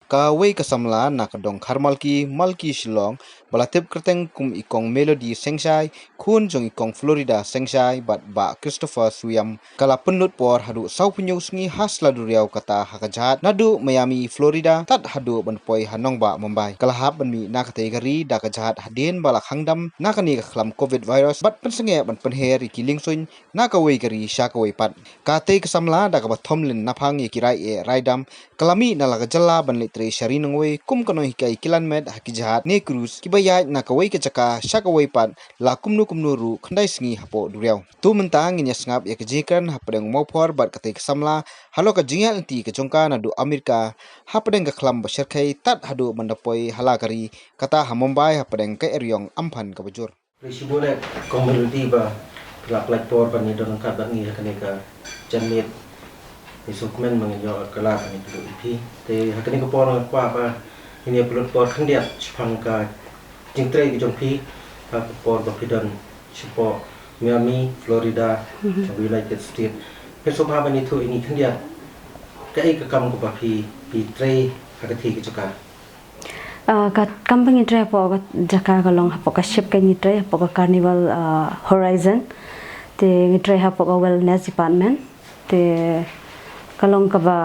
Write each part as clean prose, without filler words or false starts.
ka wei ka Samla na ka dong Kharmalki Malki Shillong balatip kerteng kum ikong Melody Sengsai kun jong ikong Florida Sengsai bat ba Christopher Suyam kala Pynlut por Haduh sau punyo Sngi hasla Duriaw kata hakajat nadu Miami Florida tat Haduh banpoi hanong ba Mumbai kala hab banmi na kategori da kajat hadin balak hangdam na kani ka khlam COVID virus bat pensenge ban penher ikiling suin na ka wei kari sha ka wei pat kate ka Samla da ka bathomlin naphang ikirai e raidam kalami na laga jalla ban litre shari nangwe kum kano hikai kilan med hakijahat ne cruise kibaya na kawai ke caka shakawai pat la kumnu ru khandai Sngi hapo Duriaw tu mentang inya sngap ya kejikan hapadeng mopor bat katai ka Samla halo ka jingal ti ke jongka na du Amerika hapadeng ka khlam basharkai tat Haduh mandapoi halakari kata ha Mumbai hapadeng ka eryong ampan ka bujur Risibone community ba plak por ban ni don ka ban ni ka janmit Isukmen mengenyo kelak ni dulu ipi te hakani ko por kwa pa ini pelot por khandiat chpang ka jingtre ki jongpi ka por ba pidon chipo Miami Florida United States ke so ba ni thu ini khandiat ka ai ka kam ko ba pi tre hakati ki chaka ka kampung tre po jaka kalong hapo ka ship ka ni tre hapo ka Carnival Horizon te ni tre hapo ka wellness department te kalong ka ba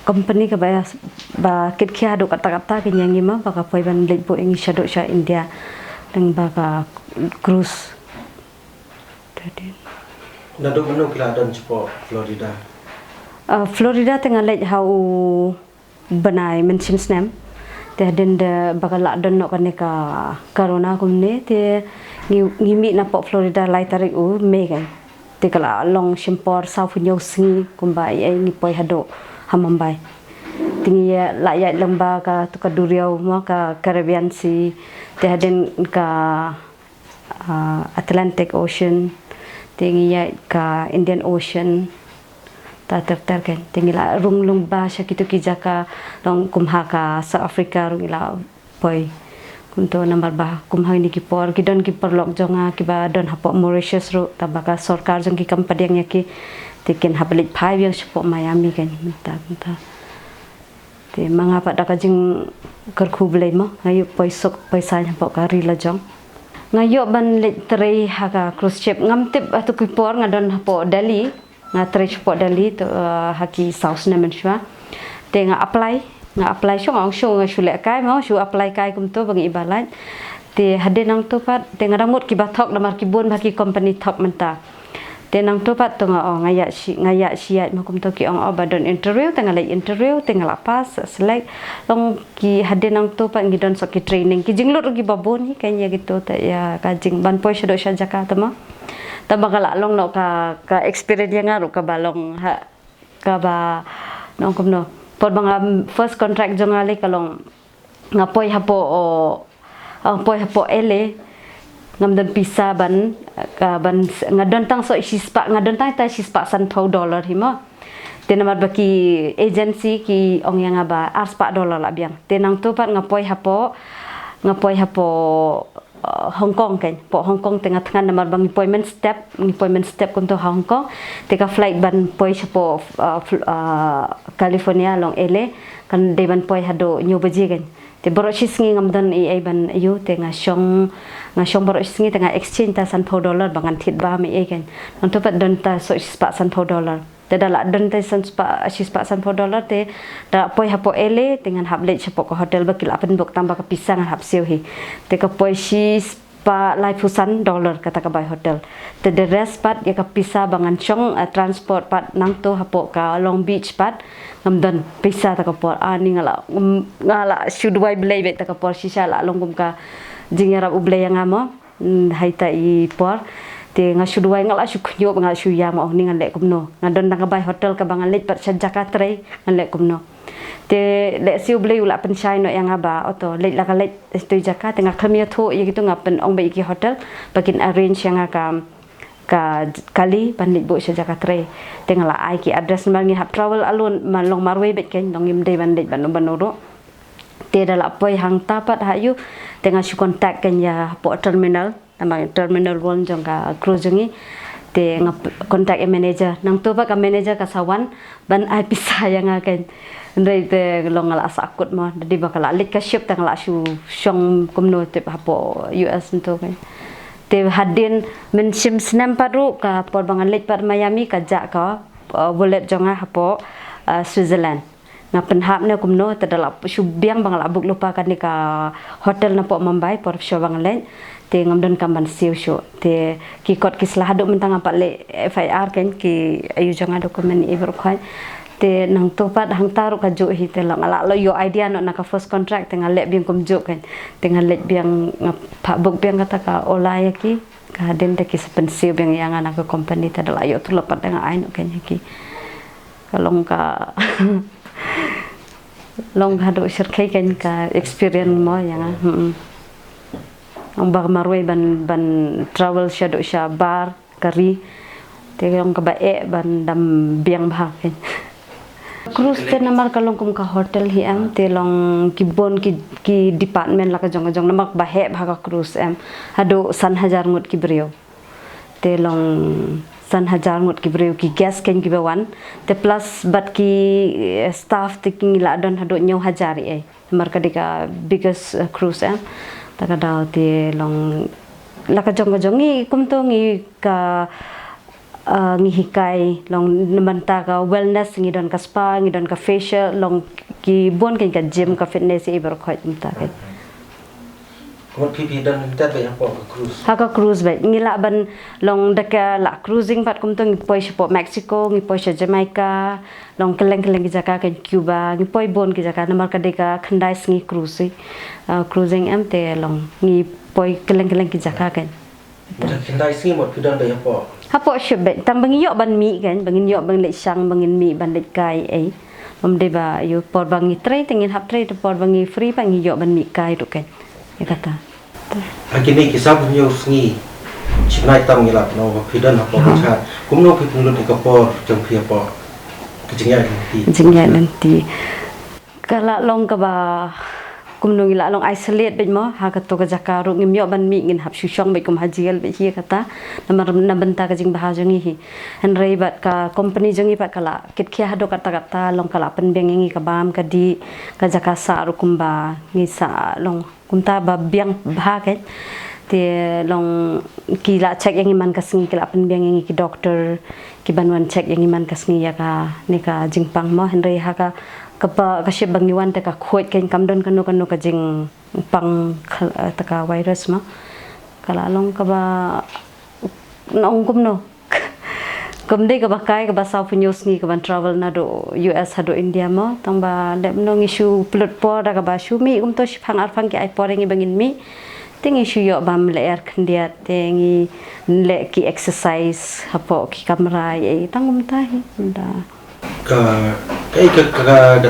company ka ba kit kya do kata-kata kinyangi ma baka poi ban late po ing shadow sha India deng baka cruise tadi nado mano kila don chipo Florida Florida tengah late how banai mention snam te den de baka la don no kane ka corona kumne te ngimi na po Florida lai tarik u megan te kala long shimpor sau punyo Sngi kumbai ai ni poi Haduh hamambai tingi la ya lamba ka to ka Duriaw ma ka Caribbean Sea te haden ka Atlantic Ocean tingi ya ka Indian Ocean ta ter kan tingi la rung ba sha kitu ki jaka long kumha ka South Africa rung ila poi kunto number ba kumha ni ki por ki don ki perlok jonga ki ba don hapo Mauritius ru tabaka sarkar jong ki company yang ki tikin hablit 5 yang hapo Miami kan minta te mangapa da ka jing kerku blai mo ayo poisok paisa hapo ka ri la jong ngayo ban litre haka cruise ship ngam tip atu ki por ngadon hapo Delhi nga tre hapo Delhi to haki South Nemenshwa te nga apply syong ang syong shule kai mau shu apply kai kum to bagi ibalat te hade nang to pat te ngaramut ki bathok namar ki bon bagi company thok menta te nang to pat to ngaya si ma kum to ki ong badon interview te ngalai interview te ngala pass select long ki hade nang to pat ngidon sok ki training ki jinglut ki babon hi kanya gitu ta ya ka jing ban poi sado sha Jakarta ma ta bagala long no ka experience yang ngaru ka balong ha ka ba nong kum no por bang first contract jongale kalong ngapoi hapo ele ngamdan pisa ban ngadon tang so isispa ngadon tang ta isispa $100 himo tenamar baki agency ki ong yang aba $4 la biang tenang tu pat ngapoi hapo Hong Kong kan po Hong Kong tengah namar bang appointment step kunto Hong Kong teka flight ban poi hapo California long ele kan de ban poi Haduh New Baji kan te borok Sngi ngamdan ai ban ayu te ngashong borok Sngi tengah exchange ta $100 bangan thit ba me kan nonto pat don ta so ispa $100 te dala don ta ispa $100 te da poi hapo ele dengan hable chapo ko hotel bakil apen bok tambah ka pisang hap siu hi te ka poi pa life $100 kata ka bay hotel te the rest pat ya ka pisa bangan chong transport pat nang to hapo ka Long Beach pat ngamdan pisa ta ka por ani ngala should why blay bet ta ka por sisa la longum ka jingarap ublay yang amo haita I por te nga shuduai ngala shuknyo nga shuyam oh ni ngalek kumno ngadon nang bay hotel ka bangan lit pat Jakarta tre ngalek kumno te le siu blay ula pensyai no yang aba oto lit la kalet tu Jakarta nga khamia tho ye gitu ngapen ong bay ki hotel bakin arrange yang ka kali panlit bo sa Jakarta tre te ngala ai ki address mangi hap travel alun malong marwe bet ken dong im dei bandit banoro te dala poi hang tapat hayu tengah shu contact kan ya po terminal amang terminal 1 jong ka cruise ngi te kontak manager nang tu pa ka manager ka sawan ban ai pisah yang akan ndai te long ala sakut mo di bakala lik ka ship tang la shu shong kumno te hapo US tu kan te hadin men sim snam paru ka por bangan lik par Miami ka ja ka bullet jonga hapo Switzerland na penhap ne kumno te dala shu biang bang la buk lupa kan ni ka hotel na po Mumbai por sho bang len te ngamdon kamban siu sho te ki kot ki slah duk mentang apa le FIR kan ki ayu jonga dokumen iber khoi te nang topat hang taru ka jo hi te lang ala lo yo idea no na ka first contract te ngalek biang kum jo kan te ngalek biang pak buk biang kata ka olay ki ka den te ki sepensiu biang yang anak ka company te dala yo tu lepat dengan ai no kan ki kalong ka long hadu syirkai kan ka experience mo yang ang bar marway ban travel shadow sha bar kari te long ka bae ban dam biang bah kan cruise te namar kalong kum ka hotel hi am te long kibon ki department la ka jong namak bahe bhaga cruise am hadu san hajar ngut ki brio te long san hajar ngut ki brio ki gas ken ki bawan te plus bat ki staff te ki la don hadu nyaw hajar ai namar ka dika biggest cruise am ta ka daw te long la ka jong ni kum to ngi ka ngi hikai long nemanta ka wellness ngi don ka spa ngi don ka facial long ki bon ka gym ka fitness e ber khoi ta ka Kau pipi dan kita tu yang pok cruise. ha ka cruise ba ngi la ban long deka la cruising pat kum to ngi poi sha Mexico ngi poi sha Jamaica long keleng ki jaka ka Cuba ngi poi bon ki jaka namar ka deka khandai ngi cruising am te long ngi poi keleng ki jaka kan Macam kendai sini mod kudan tu yang pok. Hapo syebet tang bangin yok ban mi kan bangin yok bang lek sang bangin mi ban lek kai ai mom de ba yo por bangi tray tengin hap tray por bangi free bang yok ban mi kai tu kan ya kata Lagi ni kisah punya Sngi. Cipnai tam ngilap no kudan apa macam. Kumno pi Pynlut di kapor jam pi apa. Kejengnya nanti. jengya nanti kala long ka ba kumno ngila long isolate bet mo ha ka to ka jakaru ngim yok ban mi ngin hap shushong bet kum hajial bet hi kata namar na benta ka jing bahajong hi han rei bat ka company jong hi pat kala kit khia hado kata long kala pen beng ngi ka bam ka di ka jakasa ru kumba ngi sa long kumta ba biang bha ka te long kila check yang iman ka singi kala pen beng ngi ki doctor ki banwan check yang iman ka singi ya ka ne ka jingpang mo han rei ha ka kapa kasi bangiwan ta ka khoi ken kamdon kanu ka jing pang ta ka virus ma kala long ka ba nong kumno kumde ka ba kai ka ba South News ni ka ban travel na do US hado India mo tang ba lep nong issue Pynlut por da ka ba shu mi to phang ar phang ki ai por ngi bangin mi ting issue yo bam le air khandia tengi le ki exercise hapo ki kamera ai tang ta hi da ke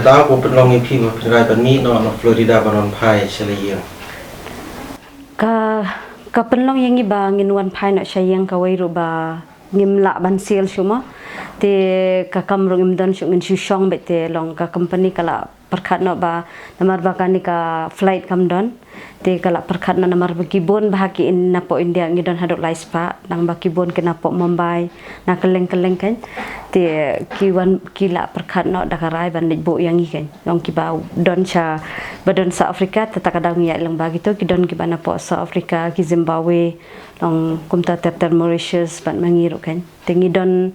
tahu aku pernah ngipi berperai bani no Florida banon pai selain. Ka penlong yang iba nginwan pai nak sayang ka wai ba ngimla ban sel shuma te ka kamrong imdan shu ngin shong bete long ka company kala perkhat no ba namar ba kani ka flight kamdon te kala perkhat na namar ba kibon bahaki in na po India ngidon hadok lais pa nang ba kibon kena po Mumbai na keleng kan te kiwan kila perkhat no dakarai ban bo yang kan long kiba don cha badon sa Afrika tata kadang ya lang bagi to kidon kiba na po sa Afrika ki Zimbabwe long kumta ter Mauritius ban mangiru kan tengi don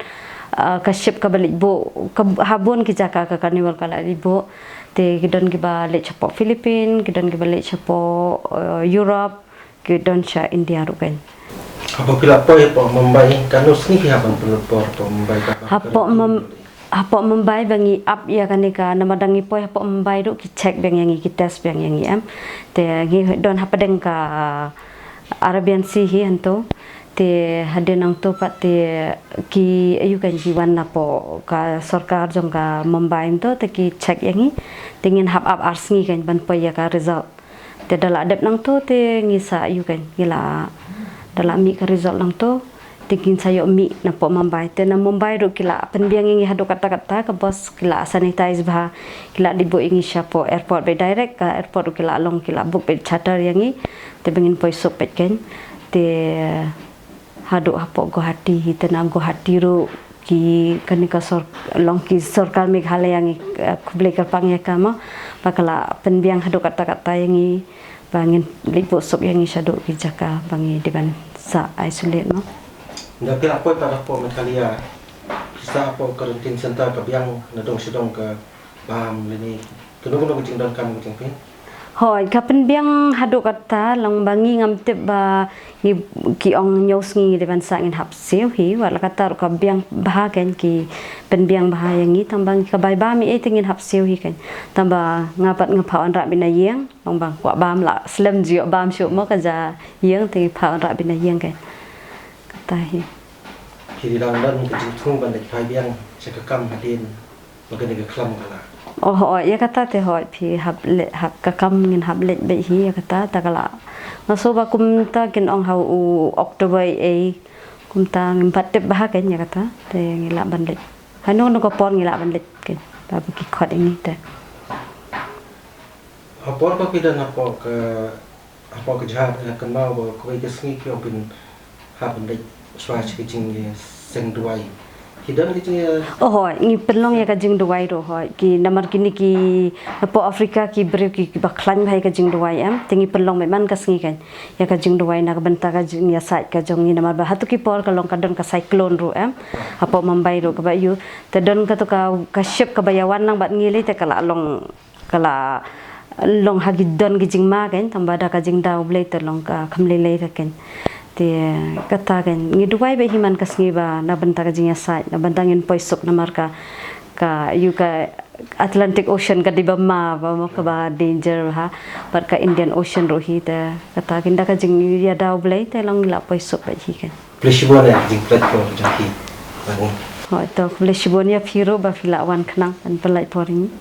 kasyip ka balik bo habon ki jaka ka carnival kala libo te kidon kiba le chapo Philippines kidon kiba le chapo Europe kidon cha India ru kan Apabila po ya po Mumbai kanus ni haban Pynlut por Mumbai ka. Hapo Mumbai bangi up ya kanika namadangi po hapo Mumbai ru ki check bang yang ki test bang yang am te ngi don hapadeng ka Arabian Sea hi anto te hade nang to pat te ki ayu kan jiwan na po ka sarkar jong ka Mumbai to te ki check yangi tingin hap up arsngi kan ban po ya ka result te dala adep nang to te ngisa ayu kan gila dala mi ka result nang to tingin sayo mi na po Mumbai te na Mumbai ro kila penbiang ngi hado kata ka bos kila sanitize ba kila dibo ingi sya po airport be direct ka airport kila long kila book be charter yangi te bengin po sok pet kan te Haduh hapo Guwahati hitana Guwahati ru ki kanika long ki sarkar Meghalaya ngi kublai kerpang ya kama bakala penbiang Haduh kata-kata yangi bangin lipo sok yangi Haduh ki jaka bangi diban sa isolate no. Tapi apa pada po Meghalaya bisa apa karantin center ka biang nadong sidong ka baham lini kuno kucing dan kam kucing pin. Hoi ka penbiang Haduh kata lang bangi ngam tip ba ngi ki ong nyos ngi diban sa ngin hap siu hi wala kata ka biang bahagen ki penbiang bahaya ngi tambang ka bai ba mi tingin hap siu hi kan tamba ngapat ngapaon ra binayeng bang bang kwa bam la slem jio bam shu mo ka ja yeng ti paon ra binayeng kan kata hi Kiri dan kucing tung ban dek pai biang sekakam hadin magani ka klam kala. Oh ya kata te hoi pi hap ka kam ngin hap let be hi ya kata ta kala masoba kumta kin ong hau u Oktober kumta ngimpat tip bahagen ya kata te ngila ban let hanu no ko pon ngila ban let kin ba ki khot ini te Apa ka pidan apa ke jahat kan mau ba ko ke Sngi ki opin ha ban dek swach ki jing seng duai. Hidan ki oh ngi pelong ya ka jing duai ro hoi ki namar kini ki po Afrika ki bre ki baklan bhai ka jing duai am tingi pelong me man ka Sngi kan ya ka jing duai na ka benta ka jing ya sai ka jong ni namar ba hatu ki por ka long ka don ka cyclone ro am apo Mumbai ro ka ba yu te don ka to ka ship ka bayawan nang bat ngili te kala long hagidon ki jing ma kan tamba da ka jing daw blai te long ka khamle le ta kan te kata kan ngi duai be himan ka Sngi ba na benta ka jing ya sai na bentangin poisok namar ka yu ka Atlantic Ocean ka diba ma ba mo ka ba danger ha but ka Indian Ocean ro hi te kata kinda ka jing ya daw blai te long la poisok ba hi kan Plesibon ya jing platform jaki. ho to Plesibon ya phiro ba fila wan khnang an pelai poring